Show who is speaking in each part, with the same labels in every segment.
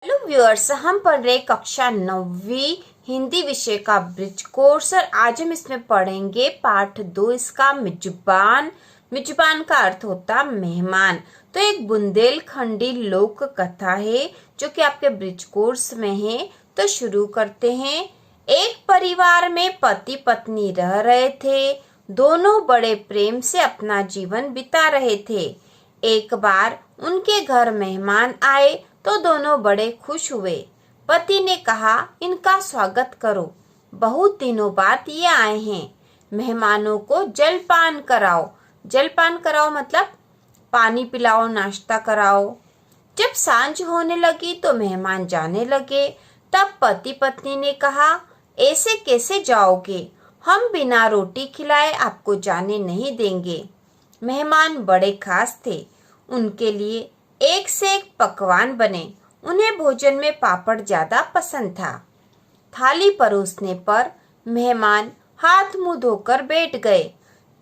Speaker 1: Hello viewers, हम पढ़ रहे कक्षा 9वीं हिंदी विषय का ब्रिज कोर्स और आज हम इसमें पढ़ेंगे पाठ 2 इसका मिजबान। मिजबान का अर्थ होता मेहमान। तो एक बुंदेलखंडी लोक कथा है जो कि आपके ब्रिज कोर्स में है। तो शुरू करते हैं। एक परिवार में पति पत्नी रह रहे थे। दोनों बड़े प्रेम से अपना जीवन बिता रहे थे। एक बार उनके घर मेहमान आए तो दोनों बड़े खुश हुए। पति ने कहा, इनका स्वागत करो, बहुत दिनों बाद ये आए हैं। मेहमानों को जलपान कराओ। जलपान कराओ मतलब पानी पिलाओ, नाश्ता कराओ। जब सांझ होने लगी तो मेहमान जाने लगे। तब पति पत्नी ने कहा, ऐसे कैसे जाओगे? हम बिना रोटी खिलाए आपको जाने नहीं देंगे। मेहमान बड़े खास थे। उनके लिए एक से एक पकवान बने। उन्हें भोजन में पापड़ ज्यादा पसंद था। थाली परोसने पर मेहमान हाथ मुंह धोकर बैठ गए।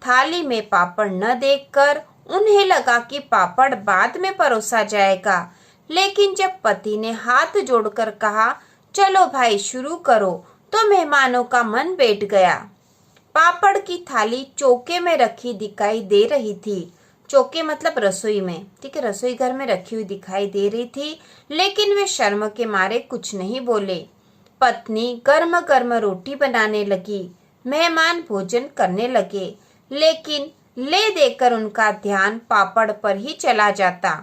Speaker 1: थाली में पापड़ न देखकर उन्हें लगा कि पापड़ बाद में परोसा जाएगा, लेकिन जब पति ने हाथ जोड़कर कहा, चलो भाई शुरू करो, तो मेहमानों का मन बैठ गया। पापड़ की थाली चौके में रखी दिखाई दे रही थी। चौके मतलब रसोई में, ठीक है, रसोई घर में रखी हुई दिखाई दे रही थी, लेकिन वे शर्म के मारे कुछ नहीं बोले। पत्नी गर्म गर्म रोटी बनाने लगी। मेहमान भोजन करने लगे, लेकिन ले देकर उनका ध्यान पापड़ पर ही चला जाता।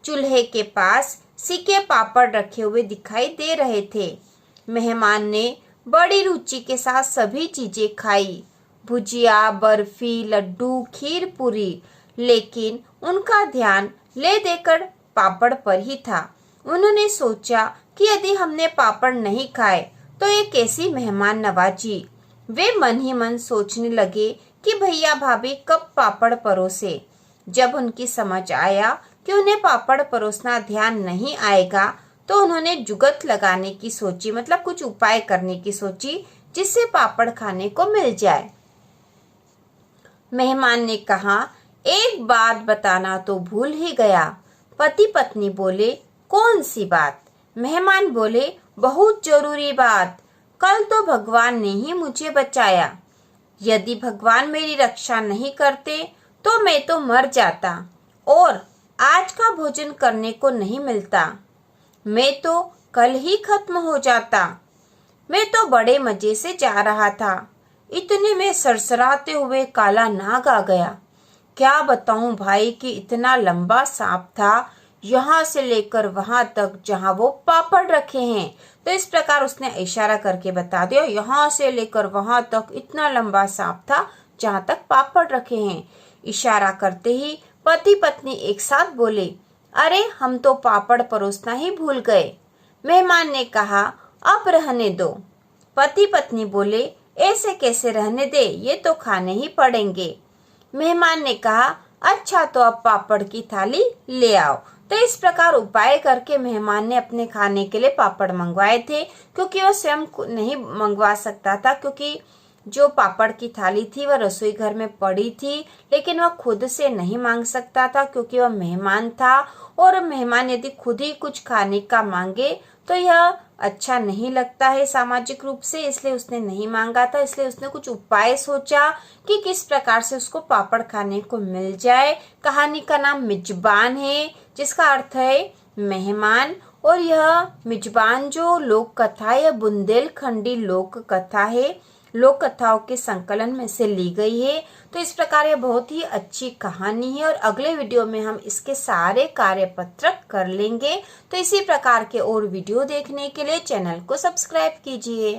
Speaker 1: चूल्हे के पास सीके पापड़ रखे हुए दिखाई दे रहे थे। मेहमान ने बड़ी रुचि के साथ सभी चीजें खाई, भुजिया, बर्फी, लड्डू, खीर, पूरी, लेकिन उनका ध्यान ले देकर पापड़ पर ही था। उन्होंने सोचा कि यदि हमने पापड़ नहीं खाए तो ये कैसी मेहमान नवाजी। वे मन ही मन सोचने लगे कि भैया भाभी कब पापड़ परोसे। जब उनकी समझ आया कि उन्हें पापड़ परोसना ध्यान नहीं आएगा तो उन्होंने जुगत लगाने की सोची, मतलब कुछ उपाय करने की सोची जिससे पापड़ खाने को मिल जाए। मेहमान ने कहा, एक बात बताना तो भूल ही गया। पति पत्नी बोले, कौन सी बात? मेहमान बोले, बहुत जरूरी बात। कल तो भगवान ने ही मुझे बचाया। यदि भगवान मेरी रक्षा नहीं करते तो मैं तो मर जाता और आज का भोजन करने को नहीं मिलता। मैं तो कल ही खत्म हो जाता। मैं तो बड़े मजे से जा रहा था, इतने में सरसराते हुए काला नाग आ गया। क्या बताऊं भाई कि इतना लंबा सांप था, यहाँ से लेकर वहां तक जहाँ वो पापड़ रखे हैं। तो इस प्रकार उसने इशारा करके बता दिया, यहाँ से लेकर वहां तक इतना लंबा सांप था जहाँ तक पापड़ रखे हैं। इशारा करते ही पति पत्नी एक साथ बोले, अरे हम तो पापड़ परोसना ही भूल गए। मेहमान ने कहा, अब रहने दो। पति पत्नी बोले, ऐसे कैसे रहने दे, ये तो खाने ही पड़ेंगे। मेहमान ने कहा, अच्छा तो अब पापड़ की थाली ले आओ। तो इस प्रकार उपाय करके मेहमान ने अपने खाने के लिए पापड़ मंगवाए थे, क्योंकि वह स्वयं नहीं मंगवा सकता था, क्योंकि जो पापड़ की थाली थी वह रसोई घर में पड़ी थी, लेकिन वह खुद से नहीं मांग सकता था क्योंकि वह मेहमान था। और मेहमान यदि खुद ही कुछ खाने का मांगे तो यह अच्छा नहीं लगता है सामाजिक रूप से, इसलिए उसने नहीं मांगा था। इसलिए उसने कुछ उपाय सोचा कि किस प्रकार से उसको पापड़ खाने को मिल जाए। कहानी का नाम मिजबान है, जिसका अर्थ है मेहमान। और यह मिजबान जो लोक कथा है, यह बुंदेलखंडी लोक कथा है, लोक कथाओं के संकलन में से ली गई है। तो इस प्रकार यह बहुत ही अच्छी कहानी है और अगले वीडियो में हम इसके सारे कार्यपत्र कर लेंगे। तो इसी प्रकार के और वीडियो देखने के लिए चैनल को सब्सक्राइब कीजिए।